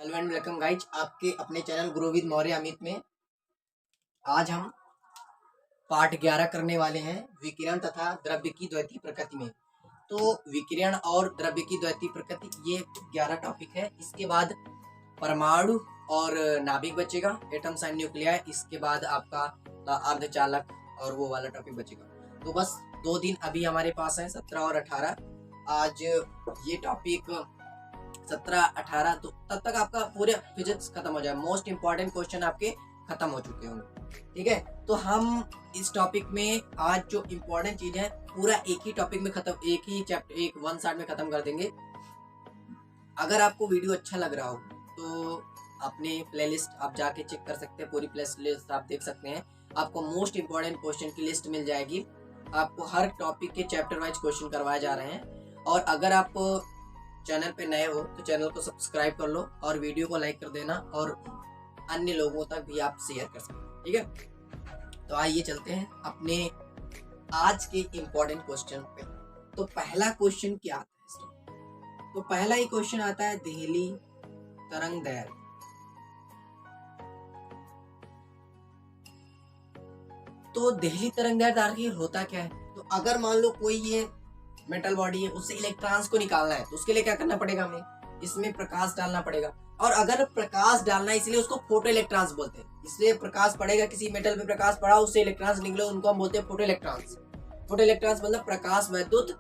Hello and welcome guys आपके अपने channel grow with Maurya Amit में। आज हम पार्ट 11 करने वाले हैं विकिरण तथा द्रव्य की द्वैतीय प्रकृति में। तो विकिरण और द्रव्य की द्वैतीय प्रकृति ये 11 टॉपिक है। इसके बाद परमाणु और नाभिक बचेगा, एटम्स एंड न्यूक्लियाई। इसके बाद आपका अर्धचालक और वो वाला टॉपिक बचेगा। तो बस 2 दिन अभी हमारे पास है, 17 और 18। आज ये टॉपिक 17-18, तो तब तक आपका पूरे फिजिक्स खत्म हो जाए। मोस्ट इंपॉर्टेंट क्वेश्चन आपके खत्म हो चुके होंगे। ठीक है, तो हम इस टॉपिक में आज जो इंपॉर्टेंट चीज है पूरा एक ही टॉपिक में खत्म, एक ही चैप्टर, एक 1 शॉट में खत्म कर देंगे। अगर आपको वीडियो अच्छा लग रहा हो तो अपने प्लेलिस्ट आप जाके चेक कर सकते हैं, पूरी प्लेलिस्ट आप देख सकते हैं। आपको मोस्ट इंपॉर्टेंट क्वेश्चन की लिस्ट मिल जाएगी। आपको हर टॉपिक के चैप्टर वाइज क्वेश्चन करवाए जा रहे हैं। और अगर आप चैनल पे नए हो तो चैनल को सब्सक्राइब कर लो और वीडियो को लाइक कर देना और अन्य लोगों तक भी आप शेयर कर सकते हैं। ठीक है, तो आइए चलते हैं अपने आज के इम्पोर्टेंट क्वेश्चन पे। तो पहला क्वेश्चन क्या आता है इसमें? तो पहला ही क्वेश्चन आता है देहली तरंग दैर्घ्य। तो देहली तरंग दैर्घ्य आखिर होता क्या है? तो अगर मान लो कोई ये मेटल बॉडी है, उससे इलेक्ट्रॉन्स को निकालना है तो उसके लिए क्या करना पड़ेगा? हमें इसमें प्रकाश डालना पड़ेगा। और अगर प्रकाश डालना है इसलिए उसको फोटो इलेक्ट्रॉन्स बोलते हैं। इसलिए प्रकाश पड़ेगा, किसी मेटल पे प्रकाश पड़ा, उससे इलेक्ट्रॉन्स निकले, उनको हम बोलते हैं फोटो इलेक्ट्रॉन्स। फोटो इलेक्ट्रॉन्स मतलब प्रकाश वैद्युत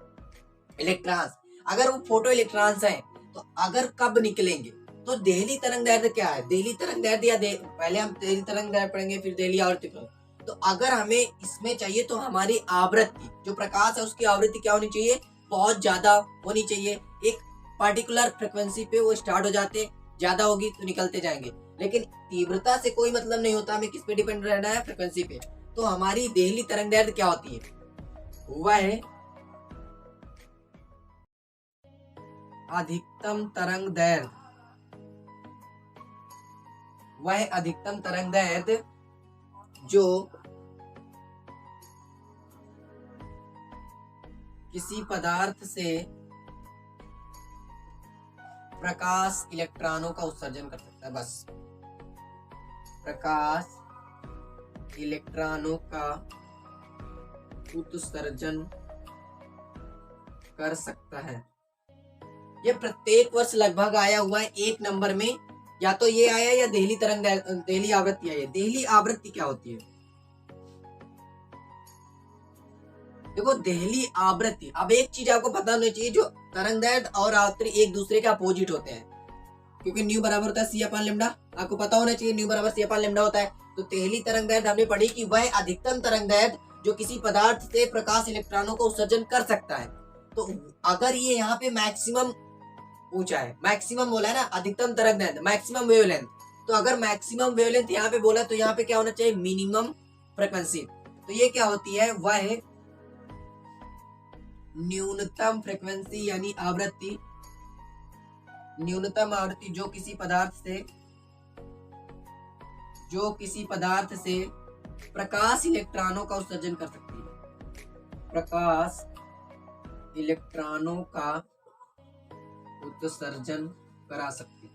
इलेक्ट्रॉन्स। अगर वो फोटो इलेक्ट्रॉन्स हैं तो अगर कब निकलेंगे? तो देहली तरंग दैर्घ्य क्या है? देहली तरंग दैर्घ्य या पहले हम देहली तरंग दैर्घ्य पढ़ेंगे, फिर देहली आवृत्ति पढ़ेंगे। तो अगर हमें इसमें चाहिए तो हमारी आवृत्ति, जो प्रकाश है उसकी आवृत्ति क्या होनी चाहिए? बहुत ज्यादा होनी चाहिए। एक पार्टिकुलर फ्रिक्वेंसी पे वो स्टार्ट हो जाते, ज्यादा होगी तो निकलते जाएंगे। लेकिन तीव्रता से कोई मतलब नहीं होता, हमें किस पे डिपेंड रहना है? फ्रिक्वेंसी पे। तो हमारी देहली तरंग दैर्घ्य क्या होती है? वह है अधिकतम तरंग दैर्घ्य। वह अधिकतम तरंग दैर्घ्य जो किसी पदार्थ से प्रकाश इलेक्ट्रॉनों का उत्सर्जन कर सकता है। बस प्रकाश इलेक्ट्रॉनों का उत्सर्जन कर सकता है। ये प्रत्येक वर्ष लगभग आया हुआ है 1 नंबर में। या तो ये आया या देहली तरंग देहली आवृत्ति आई है। देहली आवृत्ति क्या होती है? देखो देहली आवृत्ति, अब एक चीज आपको पता होनी चाहिए, जो तरंग दैर्घ्य और आवृत्ति एक दूसरे के अपोजिट होते हैं, क्योंकि न्यू बराबर होता है सी अपान लैम्डा। आपको पता होना चाहिए न्यू बराबर सी अपान लैम्डा होता है। तो देहली तरंग दैर्घ्य हमने पढ़ी कि वह अधिकतम तरंग दैर्घ्य जो किसी पदार्थ से प्रकाश इलेक्ट्रॉनों को उत्सर्जन कर सकता है। तो अगर ये यहाँ पे मैक्सिमम पूछा है, मैक्सिमम बोला है ना, अधिकतम तरंग दैर्घ्य, मैक्सिमम वेवलेंथ। तो अगर मैक्सिमम वेवलेंथ यहाँ पे बोला तो यहाँ पे क्या होना चाहिए? Minimum frequency. तो ये क्या होती है? वह है न्यूनतम फ्रिक्वेंसी यानी आवृत्ति। न्यूनतम आवृत्ति जो किसी पदार्थ से प्रकाश इलेक्ट्रॉनों का उत्सर्जन कर सकती है। प्रकाश इलेक्ट्रॉनों का उत्सर्जन करा सकती है।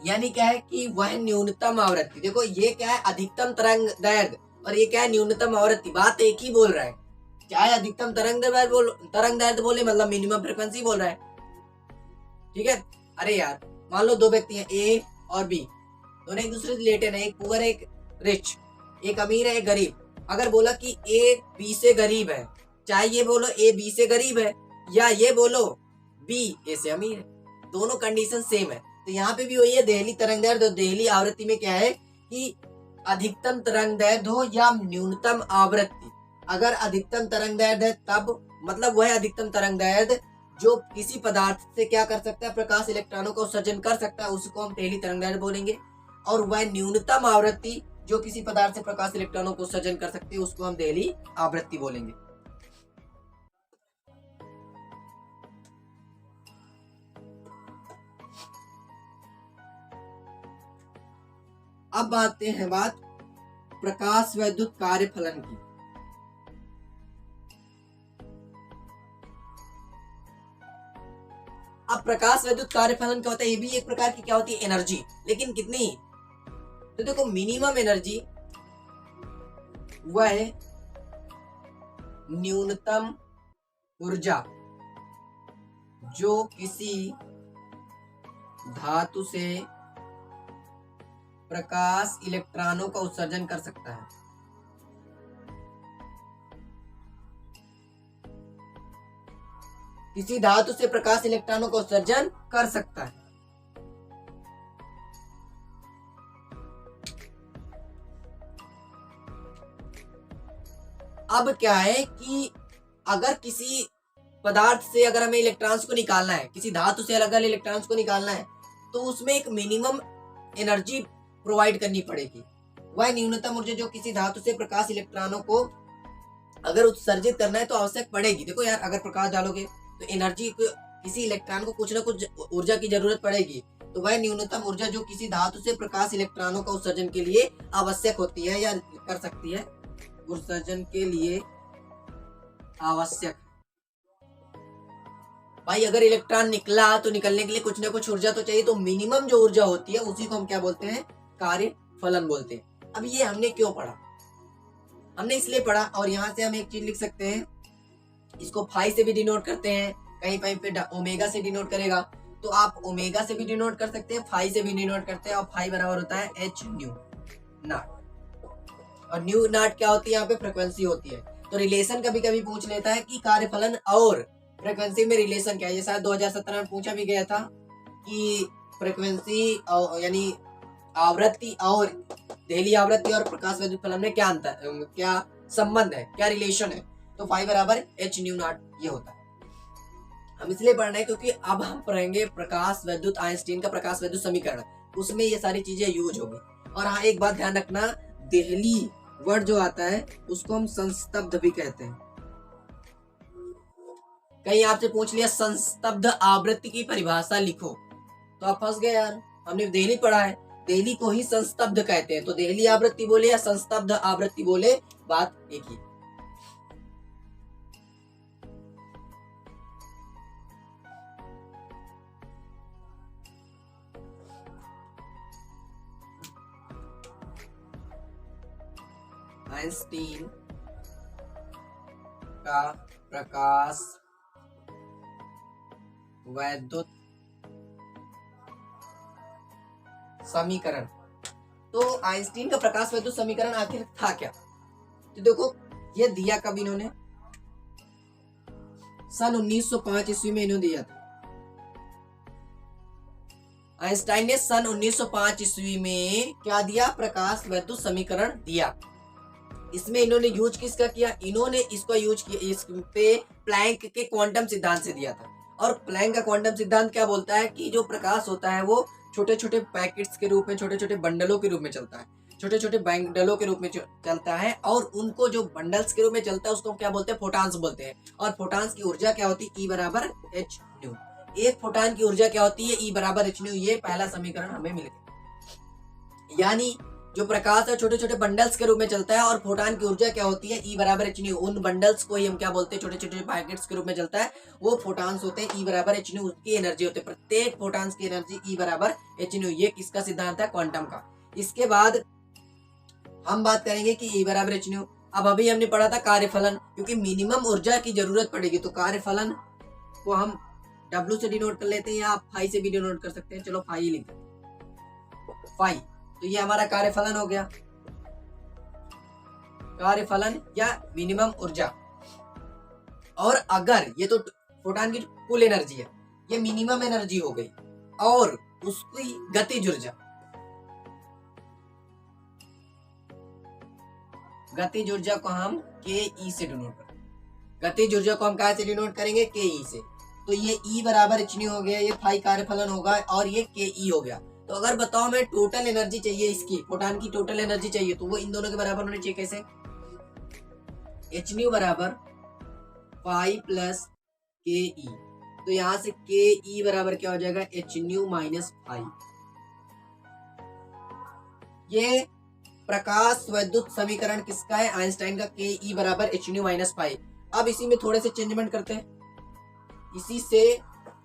यानी क्या है कि वह न्यूनतम आवृत्ति। देखो ये क्या है? अधिकतम तरंग दैर्घ्य और ये क्या है? न्यूनतम आवृत्ति। बात एक ही बोल रहा है। चाहे अधिकतम तरंग दैर्घ्य बोले मतलब मिनिमम फ्रिक्वेंसी बोल रहा है। ठीक है। अरे यार मान लो 2 व्यक्ति हैं, ए और बी, दोनों एक दूसरे से रिलेटेड है। एक पुअर है, एक रिच, एक अमीर है, एक गरीब। अगर बोला कि ए बी से गरीब है, चाहे ये बोलो ए बी से गरीब है या ये बोलो बी ए से अमीर है, दोनों कंडीशन सेम है। तो यहाँ पे भी वही है, देहली तरंग दैर्घ्य। देहली आवृत्ति में क्या है कि अधिकतम तरंग दैर्घ्य हो या न्यूनतम आवृत्ति। अगर अधिकतम तरंग दैर्घ्य है तब मतलब वह अधिकतम तरंग दैर्घ्य जो किसी पदार्थ से क्या कर सकता है? प्रकाश इलेक्ट्रॉनों का उत्सर्जन कर सकता है, उसको हम देहली तरंग दैर्घ्य बोलेंगे। और वह न्यूनतम आवृत्ति जो किसी पदार्थ से प्रकाश इलेक्ट्रॉनों को उत्सर्जन कर सकती है, उसको हम देहली आवृत्ति बोलेंगे। अब आते हैं बात प्रकाश वैद्युत कार्यफलन की। अब प्रकाश विद्युत कार्य फलन क्या होता है, ये भी एक प्रकार की क्या होती है, एनर्जी, लेकिन कितनी, तो देखो मिनिमम एनर्जी वह है न्यूनतम ऊर्जा जो किसी धातु से प्रकाश इलेक्ट्रॉनों का उत्सर्जन कर सकता है। किसी धातु से प्रकाश इलेक्ट्रॉनों का उत्सर्जन कर सकता है। अब क्या है कि अगर किसी पदार्थ से अगर हमें इलेक्ट्रॉन्स को निकालना है, किसी धातु से अलग अलग इलेक्ट्रॉन्स को निकालना है, तो उसमें एक मिनिमम एनर्जी प्रोवाइड करनी पड़ेगी। वह न्यूनतम ऊर्जा जो किसी धातु से प्रकाश इलेक्ट्रॉनों को अगर उत्सर्जित करना है तो आवश्यक पड़ेगी। देखो यार, अगर प्रकाश डालोगे तो एनर्जी किसी इलेक्ट्रॉन को कुछ ना कुछ ऊर्जा की जरूरत पड़ेगी, तो वह न्यूनतम ऊर्जा जो किसी धातु से प्रकाश इलेक्ट्रॉनों का उत्सर्जन के लिए आवश्यक होती है या कर सकती है, उत्सर्जन के लिए आवश्यक। भाई अगर इलेक्ट्रॉन निकला तो निकलने के लिए कुछ ना कुछ ऊर्जा तो चाहिए, तो मिनिमम जो ऊर्जा होती है उसी को हम क्या बोलते हैं, कार्य फलन बोलते हैं। अब ये हमने क्यों पढ़ा, हमने इसलिए पढ़ा, और यहाँ से हम एक चीज लिख सकते हैं, इसको फाई से भी डिनोट करते हैं, कहीं कहीं पे ओमेगा से डिनोट करेगा, तो आप ओमेगा से भी डिनोट कर सकते हैं, फाई से भी डिनोट करते हैं, और फाई बराबर होता है एच न्यू नॉट। और न्यू नॉट क्या होती है, यहाँ पे फ्रिक्वेंसी होती है। तो रिलेशन कभी कभी पूछ लेता है कि कार्यफलन और फ्रिक्वेंसी में रिलेशन क्या है। ये शायद 2017 में पूछा भी गया था कि फ्रिक्वेंसी यानी आवृत्ति और देहली आवृत्ति और प्रकाश विद्युत फलन में क्या अंतर, क्या संबंध है, क्या रिलेशन है। तो फाई बराबर एच न्यू नॉट ये होता है। हम इसलिए पढ़ रहे हैं क्योंकि अब हम पढ़ेंगे प्रकाश विद्युत आइंस्टीन का प्रकाश विद्युत समीकरण, उसमें ये सारी चीजें यूज होगी। और हाँ, एक बात ध्यान रखना, देहली वर्ड जो आता है उसको हम संस्तब्ध भी कहते हैं। कहीं आपसे पूछ लिया संस्तब्ध आवृत्ति की परिभाषा लिखो, तो आप फंस गए यार, हमने देहली पढ़ा है, देहली को ही संस्तब्ध कहते हैं, तो देहली आवृत्ति बोले या संस्तब्ध आवृत्ति बोले, बात एक ही। आइंस्टीन का प्रकाश विद्युत समीकरण। तो आइंस्टीन का प्रकाश विद्युत समीकरण आखिर था क्या, तो देखो ये दिया कब इन्होंने, सन 1905 ईस्वी में इन्होंने दिया था। आइंस्टाइन ने सन 1905 ईस्वी में क्या दिया, प्रकाश विद्युत समीकरण दिया। इसमें इन्होंने यूज किसका किया, इन्होंने इसको यूज किया, इस पे प्लैंक के क्वांटम सिद्धांत से दिया था। और प्लैंक का क्वांटम सिद्धांत क्या बोलता है कि जो प्रकाश होता है वो छोटे छोटे पैकेट्स के रूप में, छोटे छोटे बंडलों के रूप में चलता है, छोटे छोटे बंडलों के रूप में चलता है, और उनको जो बंडल्स के रूप में चलता है उसको क्या बोलते हैं, फोटॉन्स बोलते हैं। और फोटॉन्स की ऊर्जा क्या होती है, ई बराबर एच न्यू। एक फोटॉन की ऊर्जा क्या होती है, ई बराबर एच न्यू। ये पहला समीकरण हमें मिल गया। यानी जो प्रकाश है छोटे छोटे बंडल्स के रूप में चलता है, और फोटॉन की ऊर्जा क्या होती है, ई बराबर एच न्यू। उन बंडल्स को ही हम क्या बोलते हैं, छोटे छोटे पैकेट्स के रूप में चलता है, वो फोटॉन्स होते हैं, ई बराबर एच न्यू, उसकी एनर्जी होती है, प्रत्येक फोटॉन्स की एनर्जी ई बराबर एच न्यू। ये किसका सिद्धांत है, क्वांटम का। इसके बाद हम बात करेंगे कि ई बराबर एच न्यू। अब अभी हमने पढ़ा था कार्यफलन, क्योंकि मिनिमम ऊर्जा की जरूरत पड़ेगी, तो कार्यफलन को हम W से डिनोट कर लेते हैं, या आप फाई से भी डिनोट कर सकते हैं। चलो फाई लिखते हैं, फाई। तो ये हमारा कार्यफलन हो गया, कार्यफलन या मिनिमम ऊर्जा। और अगर ये तो फोटॉन की कुल एनर्जी है, ये मिनिमम एनर्जी हो गई, और उसकी गतिज ऊर्जा, गतिज ऊर्जा को हम के ई से डिनोट करेंगे। गतिज ऊर्जा को हम कहाँ से डिनोट करेंगे, के ई से। तो ये ई बराबर एच न्यू हो गया, ये फाई कार्यफलन होगा, और ये के ई हो गया। तो अगर बताओ मैं टोटल एनर्जी चाहिए, इसकी फोटॉन की टोटल एनर्जी चाहिए, तो वो इन दोनों के बराबर होने चाहिए। कैसे, एच न्यू बराबर फाई प्लस के ई। तो यहां से के ई बराबर क्या हो जाएगा, एच न्यू माइनस फाई। ये प्रकाश विद्युत समीकरण किसका है, आइंस्टाइन का, के ई बराबर एच न्यू माइनस फाई। अब इसी में थोड़े से चेंजमेंट करते हैं, इसी से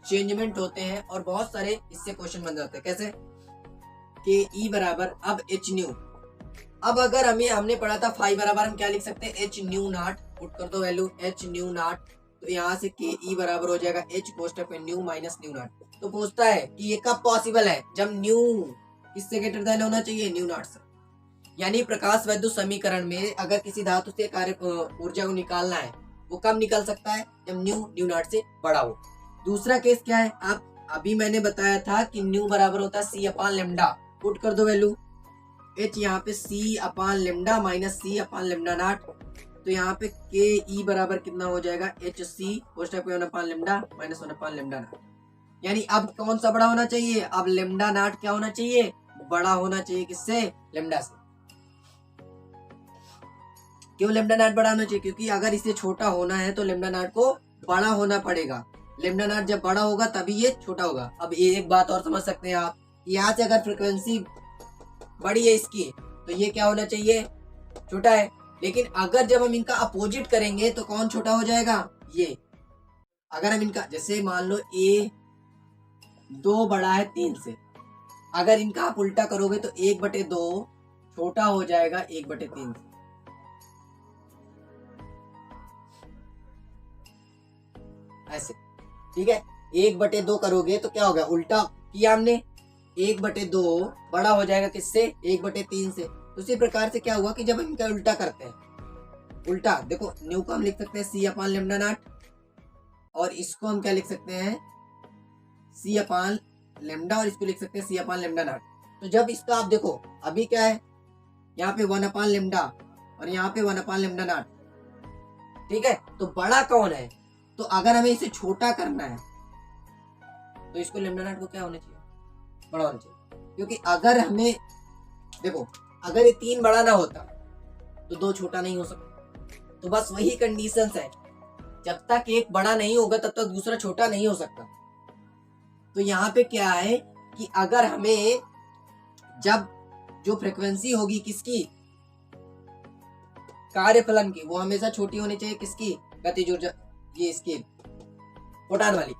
चेंजमेंट होते हैं और बहुत सारे इससे क्वेश्चन बन जाते हैं। कैसे के ई बराबर अब एच न्यू। अब अगर हमने पढ़ा था फाई बराबर हम क्या लिख सकते हैं, एच न्यू नॉट। पुट कर दो वैल्यू एच न्यू नॉट, तो यहाँ से के ई बराबर हो जाएगा एच कोष्टक में न्यू माइनस न्यू नॉट। तो पूछता है कि ये कब पॉसिबल है, जब न्यू किससे ग्रेटर देन होना चाहिए, न्यू नॉट से। यानी प्रकाश वैद्युत समीकरण में अगर किसी धातु से कार्य ऊर्जा को निकालना है वो कब निकल सकता है, जब न्यू नॉट से बड़ा हो। दूसरा केस क्या है, आप अभी मैंने बताया था कि न्यू बराबर होता है सी अपान लेमडा। पुट कर दो वैल्यू एच यहाँ पे C upon lambda minus C upon lambda nought. तो यहाँ पे के ई बराबर कितना हो जाएगा, एच सी कोष्टक में 1 अपान lambda minus 1 upon lambda not. यानी अब कौन सा बड़ा होना चाहिए, अब लेमडा नॉट क्या होना चाहिए, बड़ा होना चाहिए। किससे, लेमडा से। क्यों लेमडा नॉट बड़ा होना चाहिए, क्योंकि अगर इसे छोटा होना है तो लेमडा नॉट को बड़ा होना पड़ेगा। लेमडा नॉट जब बड़ा होगा तभी ये छोटा होगा। अब एक बात और समझ सकते हैं आप, यहाँ से अगर फ्रिक्वेंसी बड़ी है इसकी तो ये क्या होना चाहिए, छोटा है। लेकिन अगर जब हम इनका अपोजिट करेंगे तो कौन छोटा हो जाएगा, ये। अगर हम इनका, जैसे मान लो ए 2 बड़ा है 3 से, अगर इनका आप उल्टा करोगे तो 1/2 छोटा हो जाएगा 1/3 से। ऐसे, ठीक है। 1/2 करोगे तो क्या होगा, उल्टा किया हमने, 1/2 बड़ा हो जाएगा किससे, 1/3 से। उसी प्रकार से क्या हुआ कि जब हम इनका उल्टा करते हैं, उल्टा देखो न्यू को हम लिख सकते हैं सी अपान लेमडा नॉट, और इसको हम क्या लिख सकते हैं, सी अपान लेमडा, और इसको लिख सकते हैं सी अपान लेमडा नॉट। तो जब इसका आप देखो अभी क्या है, यहाँ पे 1 अपान लेमडा और यहाँ पे 1 अपान लेमडा नॉट, ठीक है। तो बड़ा कौन है, तो अगर हमें इसे छोटा करना है तो इसको लेमडा नॉट को क्या होना चाहिए, बड़ा होना चाहिए। क्योंकि अगर हमें देखो, अगर ये 3 बड़ा ना होता तो 2 छोटा नहीं हो सकता। तो बस वही कंडीशंस है, जब तक एक बड़ा नहीं होगा तब तक दूसरा छोटा नहीं हो सकता। तो यहाँ पे क्या है कि अगर हमें जब जो फ्रीक्वेंसी होगी किसकी, कार्यफलन की, वो हमेशा छोटी होनी चाहिए। किसकी, गतिज ऊर्जा, ये इसकी फोटान वाली।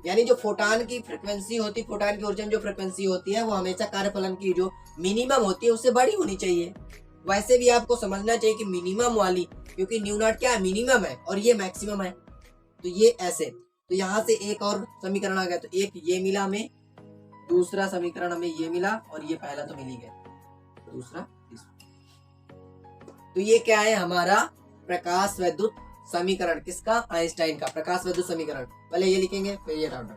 यानी जो फोटान की फ्रीक्वेंसी होती, फोटान की ऊर्जा में जो फ्रीक्वेंसी होती है वो हमेशा कार्यफलन की जो मिनिमम होती है उससे बड़ी होनी चाहिए। वैसे भी आपको समझना चाहिए कि मिनिमम वाली, क्योंकि न्यू नॉट क्या है, मिनिमम है और ये मैक्सिमम है, तो ये ऐसे। तो यहाँ से एक और समीकरण आ गया, तो एक ये मिला हमें, दूसरा समीकरण हमें ये मिला, और ये पहला तो मिल ही गया, दूसरा तो ये क्या है हमारा प्रकाश वैद्युत समीकरण। किसका, आइंस्टाइन का प्रकाश वैद्युत समीकरण। पहले ये लिखेंगे फिर ये डाउट।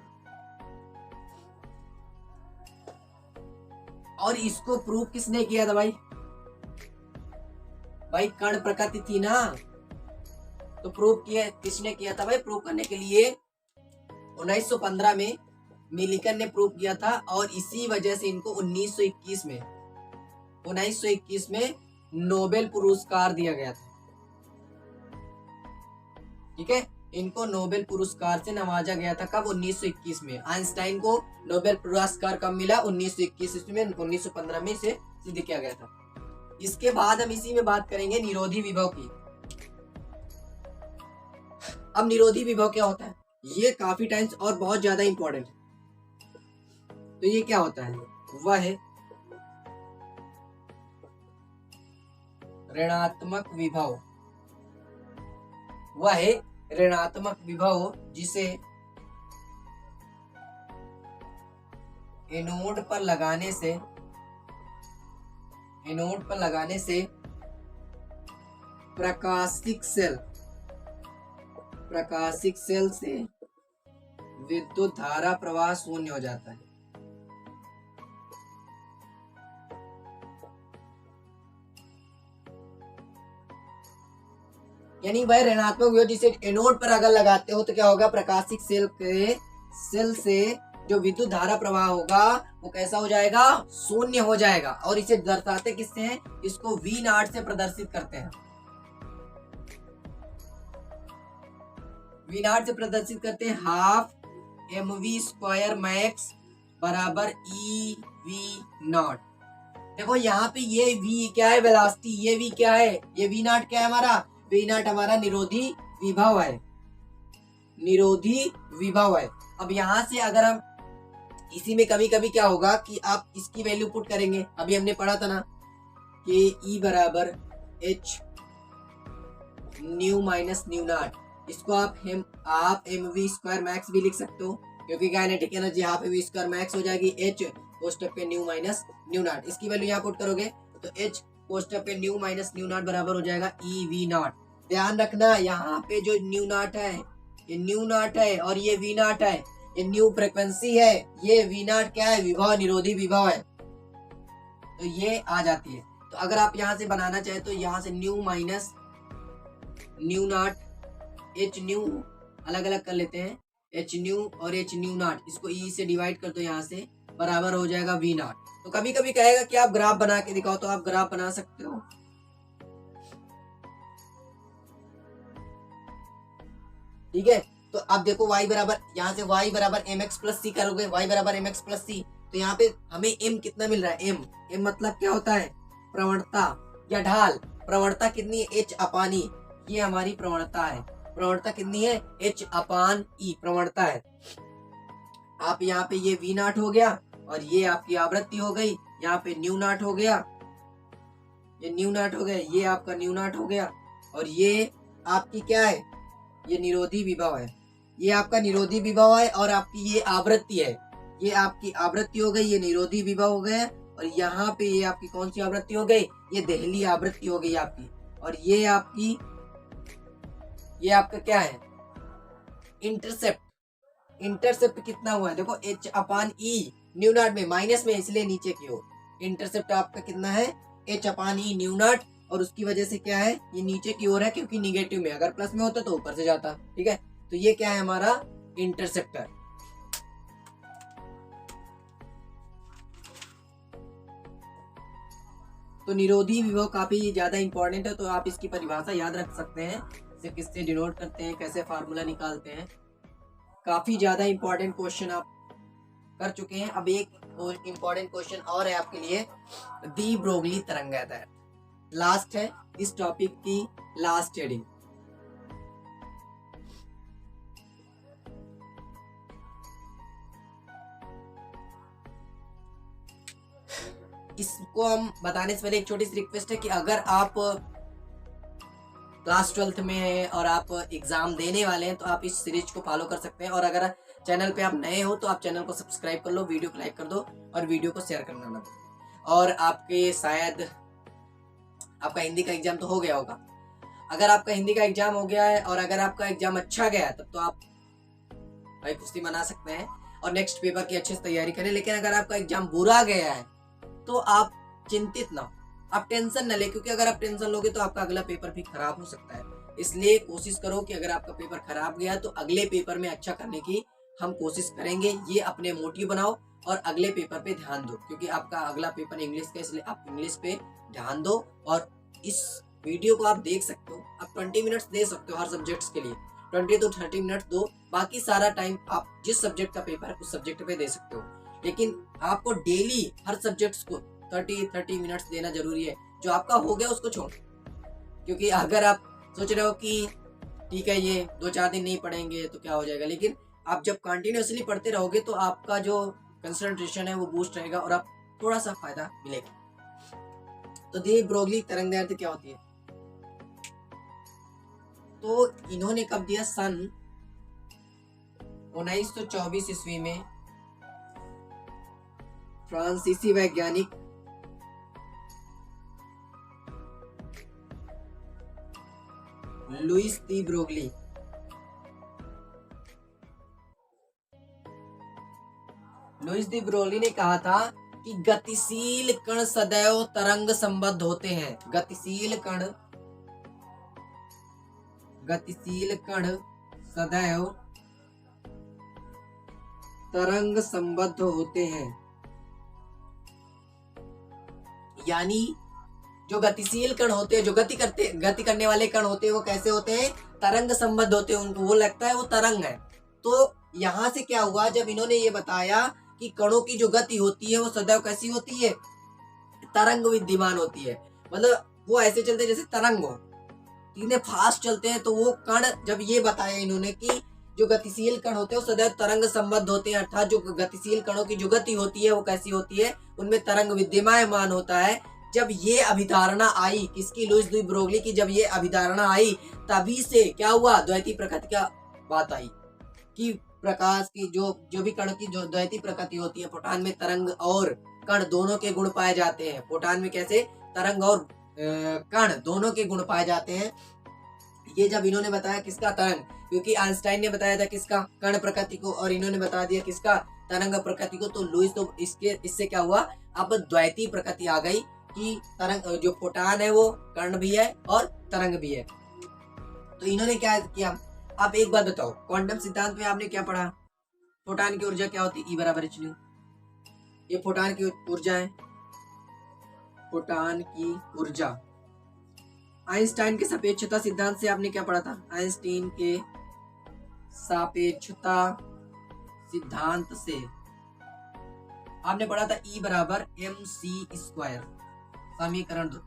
और इसको प्रूव किसने किया था भाई, कण प्रकृति थी ना, तो प्रूव किया किसने किया था भाई, प्रूव करने के लिए 1915 में मिलिकन ने प्रूव किया था। और इसी वजह से इनको 1921 में नोबेल पुरस्कार दिया गया था, ठीक है। इनको नोबेल पुरस्कार से नवाजा गया था, कब, 1921 में। आइंस्टाइन को नोबेल पुरस्कार कब मिला, 1921 में। 1915 में इसे सिद्ध किया गया था। इसके बाद हम इसी में बात करेंगे निरोधी विभव की। अब निरोधी विभव क्या होता है, ये काफी टाइम्स और बहुत ज्यादा इंपॉर्टेंट है। तो ये क्या होता है, वह है ऋणात्मक विभव। वह है ऋणात्मक विभव जिसे एनोड पर लगाने से प्रकाशिक सेल से विद्युत धारा प्रवाह शून्य हो जाता है। यानी वह ऋणात्मक विभव जिसे एनोड पर अगर लगाते हो तो क्या होगा, प्रकाशिक सेल से जो विद्युत धारा प्रवाह होगा वो कैसा हो जाएगा, शून्य हो जाएगा। और इसे दर्शाते किससे हैं, इसको V0 से प्रदर्शित करते हैं। V0 से प्रदर्शित करते हैं, ½ mv² मैक्स बराबर EV0। देखो यहाँ पे ये V क्या है, वेलोसिटी, ये V क्या है, ये V0 क्या है हमारा, V0 हमारा निरोधी विभव है। निरोधी विभव है। अब यहाँ से अगर हम इसी में कभी कभी क्या होगा कि आप इसकी वैल्यू पुट करेंगे, अभी हमने पढ़ा था ना कि E बराबर H new minus nu not, इसको आप एम वी स्क्वायर मैक्स भी लिख सकते हो, क्योंकि kinetic energy half M V square max हो जाएगी H कोष्टक पे न्यू माइनस न्यू नॉट। इसकी वैल्यू यहाँ पुट करोगे तो H कोष्टक पे न्यू माइनस न्यू नॉट बराबर हो जाएगा ई वी नॉट। ध्यान रखना यहाँ पे जो न्यू नॉट है ये न्यू नॉट है और ये वी नॉट है, ये न्यू फ्रिक्वेंसी है, ये वी नॉट क्या है, विभव, निरोधी विभव है, तो ये आ जाती है। तो अगर आप यहाँ से बनाना चाहे तो यहाँ से new minus nu not H new अलग अलग कर लेते हैं, एच न्यू और एच न्यू नॉट, इसको ई से डिवाइड कर दो यहाँ से, बराबर हो जाएगा वी नॉट। तो कभी कभी कहेगा कि आप ग्राफ बना के दिखाओ, तो आप ग्राफ बना सकते हो। ठीक है, तो आप देखो y बराबर, यहाँ से y बराबर एम एक्स प्लस सी करोगे, y बराबर एम एक्स प्लस सी, तो यहाँ पे हमें m कितना मिल रहा है, m मतलब क्या होता है, प्रवणता या ढाल। प्रवणता कितनी है, h अपान ई, ये हमारी प्रवणता है। प्रवणता कितनी है, h अपान ई प्रवणता है। आप यहाँ पे ये वी नॉट हो गया और ये आपकी आवृत्ति हो गई, यहाँ पे न्यू नॉट हो गया, ये न्यू नॉट हो गया, ये आपका न्यू नॉट हो गया, और ये आपकी क्या है, ये निरोधी विभव है, ये आपका निरोधी विभव है, और आपकी ये आवृत्ति है, ये आपकी आवृत्ति हो गई, ये निरोधी विभव हो गया, और यहाँ पे ये आपकी कौन सी आवृत्ति हो गई, ये देहली आवृत्ति हो गई आपकी। और ये आपकी, ये आपका क्या है, इंटरसेप्ट। इंटरसेप्ट कितना हुआ है, देखो h upon E, new not में माइनस में इसलिए नीचे की ओर। इंटरसेप्ट आपका कितना है, h upon E new not, और उसकी वजह से क्या है, ये नीचे की ओर है, क्योंकि निगेटिव में, अगर प्लस में होता तो ऊपर से जाता। ठीक है, तो ये क्या है हमारा इंटरसेप्टर। तो निरोधी विभव काफी ज्यादा इंपॉर्टेंट है, तो आप इसकी परिभाषा याद रख सकते हैं, इसे किससे डिनोट करते हैं, कैसे फार्मूला निकालते हैं। काफी ज्यादा इंपॉर्टेंट क्वेश्चन आप कर चुके हैं। अब एक इंपॉर्टेंट क्वेश्चन और है आपके लिए, दी ब्रोगली तरंगायतन, लास्ट है इस टॉपिक की लास्ट हेडिंग। इसको हम बताने से पहले एक छोटी सी रिक्वेस्ट है कि अगर आप क्लास 12th में हैं और आप एग्जाम देने वाले हैं तो आप इस सीरीज को फॉलो कर सकते हैं, और अगर चैनल पे आप नए हो तो आप चैनल को सब्सक्राइब कर लो, वीडियो को लाइक कर दो और वीडियो को शेयर करना ना भूलें। और आपके शायद आपका हिंदी का एग्जाम तो हो गया होगा, अगर आपका हिंदी का एग्जाम हो गया है और अगर आपका एग्जाम अच्छा गया है तब तो आप भाई खुशी मना सकते हैं और नेक्स्ट पेपर की अच्छे से तैयारी करें। लेकिन अगर आपका एग्जाम बुरा गया है तो आप चिंतित ना हो, आप टेंशन न ले, क्योंकि अगर आप टेंशन लोगे तो आपका अगला पेपर भी खराब हो सकता है। इसलिए कोशिश करो कि अगर आपका पेपर खराब गया तो अगले पेपर में अच्छा करने की हम कोशिश करेंगे, ये अपने मोटिव बनाओ और अगले पेपर पे ध्यान दो, क्योंकि आपका अगला पेपर इंग्लिश का, इसलिए आप इंग्लिश पे ध्यान दो। और इस वीडियो को आप देख सकते हो, आप 20 मिनट्स दे सकते हो हर सब्जेक्ट्स के लिए, 20 to 30 मिनट दो, बाकी सारा टाइम आप जिस सब्जेक्ट का पेपर है उस सब्जेक्ट पे दे सकते हो। लेकिन आपको डेली हर सब्जेक्ट्स को 30 मिनट्स देना जरूरी है। जो आपका हो गया उसको छोड़, क्योंकि अगर आप सोच रहे हो कि ठीक है ये 2-4 दिन नहीं पढ़ेंगे तो क्या हो जाएगा, लेकिन आप जब कंटिन्यूअसली पढ़ते रहोगे तो आपका जो कंसंट्रेशन है वो बूस्ट रहेगा और आप थोड़ा सा फायदा मिलेगा। तो दी ब्रोगली तरंगदैर्घ्य क्या होती है, तो इन्होंने कब दिया, सन 1924 ईस्वी में फ्रांसीसी वैज्ञानिक लुइस दी ब्रोगली ने कहा था कि गतिशील कण सदैव तरंग संबद्ध होते हैं। गतिशील कण सदैव तरंग संबद्ध होते हैं, यानी जो गतिशील कण होते हैं, जो गति करने वाले कण होते हैं, वो कैसे होते हैं, तरंग संबद्ध होते हैं, उनको वो लगता है वो तरंग है। तो यहाँ से क्या हुआ, जब इन्होंने ये बताया कि कणों की जो गति होती है वो सदैव कैसी होती है, तरंग विद्यमान होती है, मतलब वो ऐसे चलते जैसे तरंग हो, इतने फास्ट चलते हैं। तो वो कण, जब ये बताया इन्होंने कि जो गतिशील कण होते हैं वो सदैव तरंग संबद्ध होते हैं, अर्थात जो गतिशील कणों की जो गति होती है वो कैसी होती है, उनमें तरंग विद्यमान होता है। जब ये अभिधारणा आई किसकी, लुईस डी ब्रोगली की, जब ये अभिधारणा आई तभी से क्या हुआ, द्वैती प्रकृति का बात आई कि प्रकाश की जो भी कण की जो द्वैती प्रकृति होती है, फोटॉन में तरंग और कण दोनों के गुण पाए जाते हैं। फोटॉन में कैसे तरंग और कण दोनों के गुण पाए जाते हैं। ये जब इन्होंने बताया किसका, तरंग, क्योंकि आइंस्टाइन ने बताया था किसका, कण प्रकृति को, और इन्होंने बता दिया किसका, तरंग प्रकृति को, तो लुईस तो इससे क्या हुआ, अब द्वैती प्रकृति आ गई कि तरंग जो फोटॉन है वो कण भी है और तरंग भी है। तो इन्होंने क्या किया, आप एक बात बताओ, क्वांटम सिद्धांत में आपने क्या पढ़ा, फोटॉन की ऊर्जा क्या होती है, E बराबर h न्यू। ये फोटॉन की ऊर्जा है, फोटॉन की ऊर्जा। आइंस्टाइन के सापेक्षता सिद्धांत से आपने क्या पढ़ा था, आइंस्टाइन के सापेक्षता सिद्धांत से आपने पढ़ा था E बराबर mc², समीकरण 2।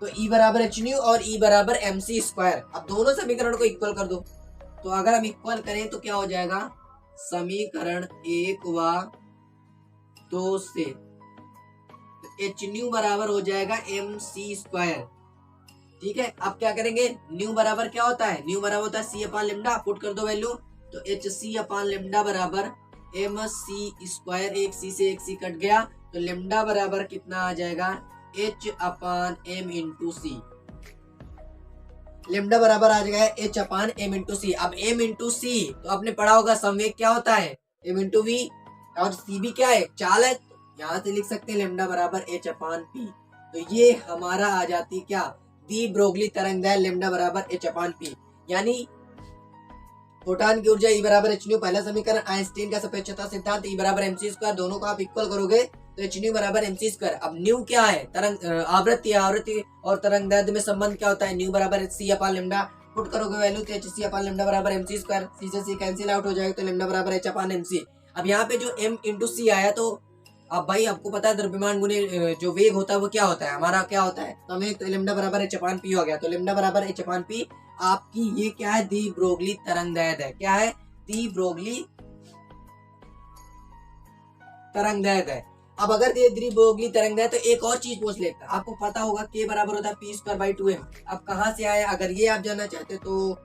तो E बराबर h न्यू और E बराबर mc²। अब दोनों समीकरण को इक्वल कर दो, तो अगर हम इक्वल करें तो क्या हो जाएगा, समीकरण 1 व 2 से h न्यू बराबर हो जाएगा mc²। ठीक है, अब क्या करेंगे, न्यू बराबर क्या होता है, न्यू बराबर होता है c अपान लेमडा, पुट कर दो वैल्यू, तो hc अपान लेमडा बराबर mc², एक c से एक c कट गया, तो लेमडा बराबर कितना आ जाएगा, h अपान m इंटू सी। लेमडा बराबर आ जाएगा h अपान m इंटू सी। अब m इंटू सी तो आपने पढ़ा होगा संवेग क्या होता है, m इंटू v, और c भी क्या है, चाल है, यहाँ से लिख सकते हैं लेमडा बराबर h अपान p। तो ये हमारा आ जाती क्या, दी ब्रोगली तरंगदैर्घ्य लेमडा बराबर h अपान p, यानी फोटॉन की ऊर्जा E बराबर h न्यू, पहला समीकरण, आइंस्टाइन का सापेक्षता सिद्धांत, E बराबर mc², दोनों को आप इक्वल करोगे तो h न्यू बराबर mc²। अब न्यू क्या है, तरंग आवृत्ति और तरंगदैर्घ्य में संबंध क्या होता है, न्यू बराबर c अपान लेमडा, पुट करोगे वैल्यू तो hc अपान लेमडा बराबर mc², c से c कैंसिल आउट हो जाएगा, तो लेमडा बराबर h अपान mc। अब यहाँ पे जो m इंटू सी आया, तो अब भाई आपको पता है द्रव्यमान गुने जो वेग होता है वो क्या होता है, हमारा क्या होता है संवेग, तो लेमडा बराबर h अपान p हो गया, तो लेमडा बराबर h अपान p आपकी ये क्या है, दी ब्रोगली तरंगदैर्घ्य है, क्या है, दी ब्रोगली तरंगदैर्घ्य है। अब अगर दी ब्रोगली तरंगदैर्घ्य तो एक और चीज पूछ लेता, आपको पता होगा k बराबर होता है p²/2m। अब कहां से आया, अगर ये आप जानना चाहते हो तो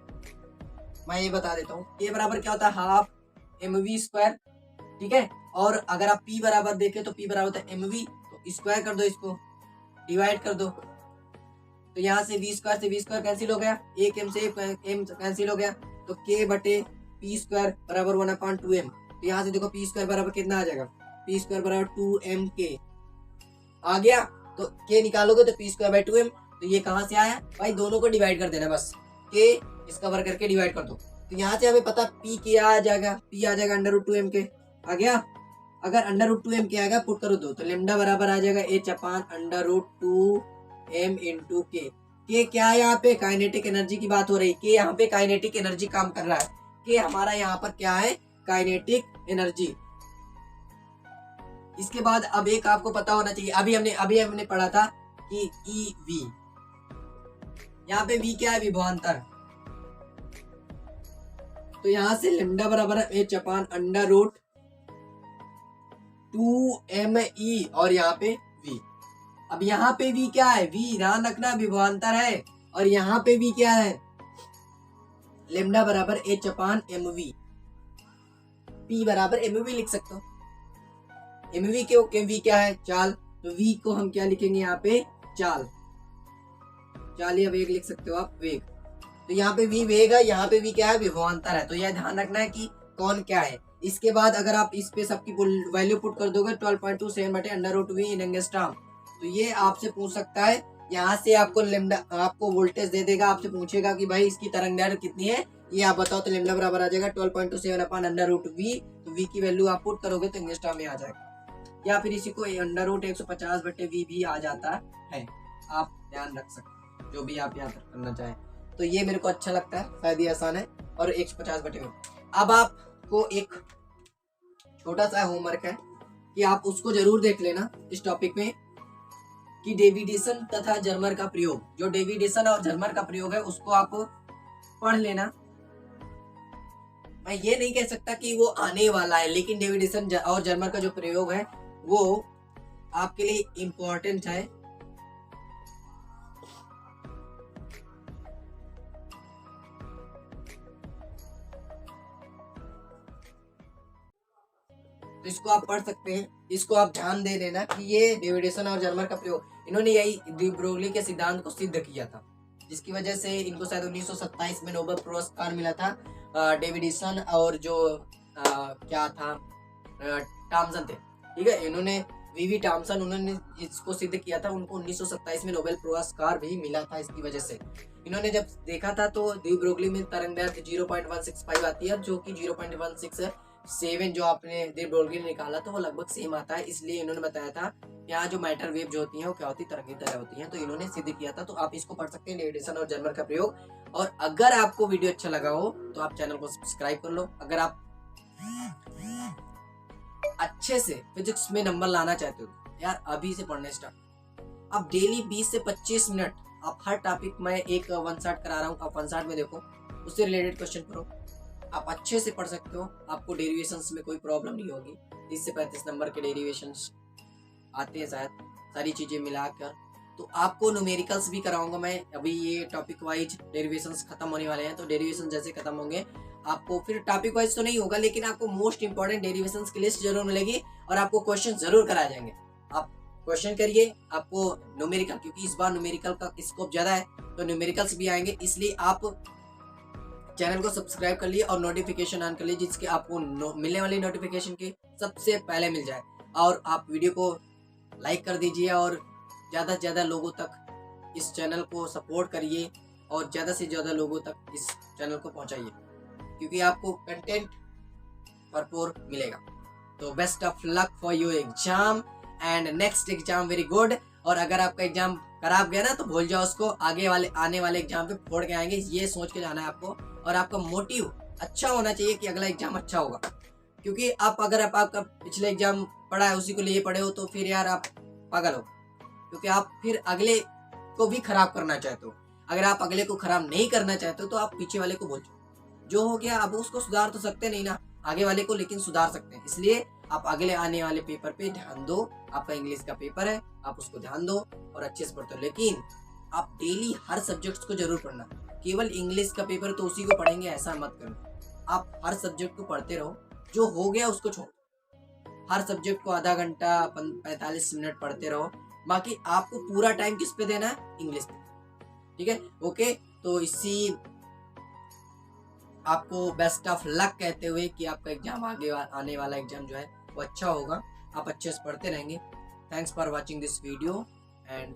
मैं ये बता देता हूँ, k बराबर क्या होता है, हाफ mv², ठीक है, और अगर आप p बराबर देखें तो p बराबर होता है mv, तो स्क्वायर कर दो, इसको डिवाइड कर दो, तो यहाँ से v² से v² कैंसिल हो गया, एक m से m कैंसिल हो गया, तो k बटे p² बराबर 1/2m। तो यहाँ से देखो p² बराबर कितना आ जाएगा, p² बराबर 2mk आ गया, तो k निकालोगे तो p²/2m। तो ये कहाँ से आया भाई, दोनों को डिवाइड कर देना, बस k इसका वर्ग करके डिवाइड कर दो, तो यहाँ से हमें पता p क्या आ जाएगा, p आ जाएगा √2mk आ गया। अगर √2mk आएगा पुट करो दो, तो लेमडा बराबर आ जाएगा h अपान √2m इंटू के। के क्या है, यहाँ पे काइनेटिक एनर्जी की बात हो रही है, के यहाँ पे काइनेटिक एनर्जी काम कर रहा है, के हमारा यहाँ पर क्या है, काइनेटिक एनर्जी। इसके बाद अब एक आपको पता होना चाहिए, अभी हमने पढ़ा था कि EV, यहाँ पे V क्या है, विभवांतर, तो यहाँ से लेमडा बराबर है h अपान √2me और यहाँ पे V। अब यहाँ पे V क्या है, V ध्यान रखना विभवांतर है, और यहाँ पे V क्या है, लेमडा बराबर h अपान mv, p बराबर mv लिख सकते हो, mv के V क्या है, चाल, तो V को हम क्या लिखेंगे यहाँ पे, चाल या वेग लिख सकते हो आप, वेग। तो यहाँ पे V वेग है, यहाँ पे V क्या है, विभवांतर है, तो यह ध्यान रखना है कि कौन क्या है। इसके बाद अगर आप इस पे सबकी वैल्यू पुट कर दोगे 12.27 बटे √v इन एंगस्ट्रॉम, तो ये आपसे पूछ सकता है, यहाँ से आपको लेमडा, आपको वोल्टेज दे देगा, आपसे पूछेगा कि भाई इसकी तरंगदैर्घ्य कितनी है, ये आप बताओ, तो लेमडा बराबर आ जाएगा 12.27 अपान √v, तो v की वैल्यू आप पुट करोगे तो एंगस्ट्रॉम में आ जाएगा, या फिर इसी को √150 बटे v भी आ जाता है, आप ध्यान रख सकते हैं जो भी आप यहाँ पर करना चाहें। तो ये मेरे को अच्छा लगता है, शायद ये आसान है, और 150 बटे में। अब आपको एक छोटा सा होमवर्क है कि आप उसको जरूर देख लेना इस टॉपिक में, कि डेविडेशन तथा जर्मर का प्रयोग, जो डेविडेशन और जर्मर का प्रयोग है उसको आप पढ़ लेना, मैं ये नहीं कह सकता कि वो आने वाला है, लेकिन डेविडेशन और जर्मर का जो प्रयोग है वो आपके लिए इम्पोर्टेंट है। तो इसको आप पढ़ सकते हैं, इसको आप ध्यान दे लेना कि ये डेविडेशन और जर्मर का प्रयोग, इन्होंने यही डी ब्रोगली के सिद्धांत को सिद्ध किया था, जिसकी वजह से इनको शायद 1927 में नोबेल पुरस्कार मिला था। डेविडेशन और जो क्या था टॉमसन थे, ठीक है, इन्होंने वीवी टॉमसन, उन्होंने इसको सिद्ध किया था, उनको 1927 में नोबेल पुरस्कार भी मिला था। इसकी वजह से इन्होंने जब देखा था तो डी ब्रोगली में तरंगदैर्घ्य 0.165 आती है, जो कि 0.167 जो आपने डी ब्रोगली ने निकाला तो वो लगभग सेम आता है। इसलिए इन्होंने बताया था यहाँ जो मैटर वेव जो होती है वो क्या होती है, तरंगी तरह होती है, तो इन्होंने सिद्ध किया था। तो आप इसको पढ़ सकते हैं, डेविडेशन और जर्मर का प्रयोग। और अगर आपको वीडियो अच्छा लगा हो तो आप चैनल को सब्सक्राइब कर लो। अगर आप अच्छे से फिजिक्स में नंबर लाना चाहते हो यार, अभी से पढ़ने स्टार्ट। आप डेली 20 से 25 मिनट आप हर टॉपिक में एक वन शॉट करा रहा हूँ, आप वन शॉट में देखो, उससे रिलेटेड क्वेश्चन करो, आप अच्छे से पढ़ सकते हो। आपको डेरिवेशंस में कोई प्रॉब्लम नहीं होगी। 30 से 35 नंबर के डेरिवेशंस आते हैं शायद, सारी चीजें मिलाकर। तो आपको न्यूमेरिकल्स भी कराऊंगा मैं। अभी ये टॉपिक वाइज डेरिवेशंस खत्म होने वाले हैं, तो डेरिवेशन जैसे खत्म होंगे आपको फिर टॉपिक वाइज तो नहीं होगा, लेकिन आपको मोस्ट इंपॉर्टेंट डेरिवेशंस की लिस्ट जरूर मिलेगी और आपको क्वेश्चन जरूर कराए जाएंगे। आप क्वेश्चन करिए, आपको न्यूमेरिकल, क्योंकि इस बार न्यूमेरिकल का स्कोप ज्यादा है तो न्यूमेरिकल्स भी आएंगे, इसलिए आप चैनल को सब्सक्राइब कर लिए और नोटिफिकेशन ऑन कर लीजिए, जिसके आपको मिलने वाली नोटिफिकेशन के सबसे पहले मिल जाए। और आप वीडियो को लाइक कर दीजिए और ज़्यादा से ज़्यादा लोगों तक इस चैनल को सपोर्ट करिए और ज़्यादा से ज़्यादा लोगों तक इस चैनल को पहुंचाइए, क्योंकि आपको कंटेंट भरपूर मिलेगा। तो best of luck for your exam and next exam very good. और अगर आपका एग्जाम खराब गया ना तो भूल जाओ उसको, आगे वाले आने वाले एग्जाम पे फोड़ के आएंगे, ये सोच के जाना है आपको। और आपका मोटिव अच्छा होना चाहिए कि अगला एग्जाम अच्छा होगा, क्योंकि आप अगर आपका पिछले एग्जाम पढ़ा है उसी को लिए पढ़े हो तो फिर यार आप पागल हो, क्योंकि आप फिर अगले को भी खराब करना चाहते हो। अगर आप अगले को खराब नहीं करना चाहते हो तो आप पीछे वाले को बोल जो हो गया, अब उसको सुधार तो सकते नहीं ना आगे वाले को, लेकिन सुधार सकते हैं। इसलिए आप अगले आने वाले पेपर पे ध्यान दो। आपका इंग्लिश का पेपर है, आप उसको ध्यान दो और अच्छे से पढ़ते हो, लेकिन आप डेली हर सब्जेक्ट को जरूर पढ़ना। केवल इंग्लिश का पेपर तो उसी को पढ़ेंगे ऐसा मत करना, आप हर सब्जेक्ट को पढ़ते रहो। जो हो गया उसको छोड़, हर सब्जेक्ट को आधा घंटा 45 मिनट पढ़ते रहो। बाकी आपको पूरा टाइम किस पे देना है, इंग्लिश पे, ठीक है। ओके, तो इसी आपको बेस्ट ऑफ लक कहते हुए कि आपका एग्जाम आगे आने वाला एग्जाम जो है वो अच्छा होगा, आप अच्छे से पढ़ते रहेंगे। Thanks for watching this video and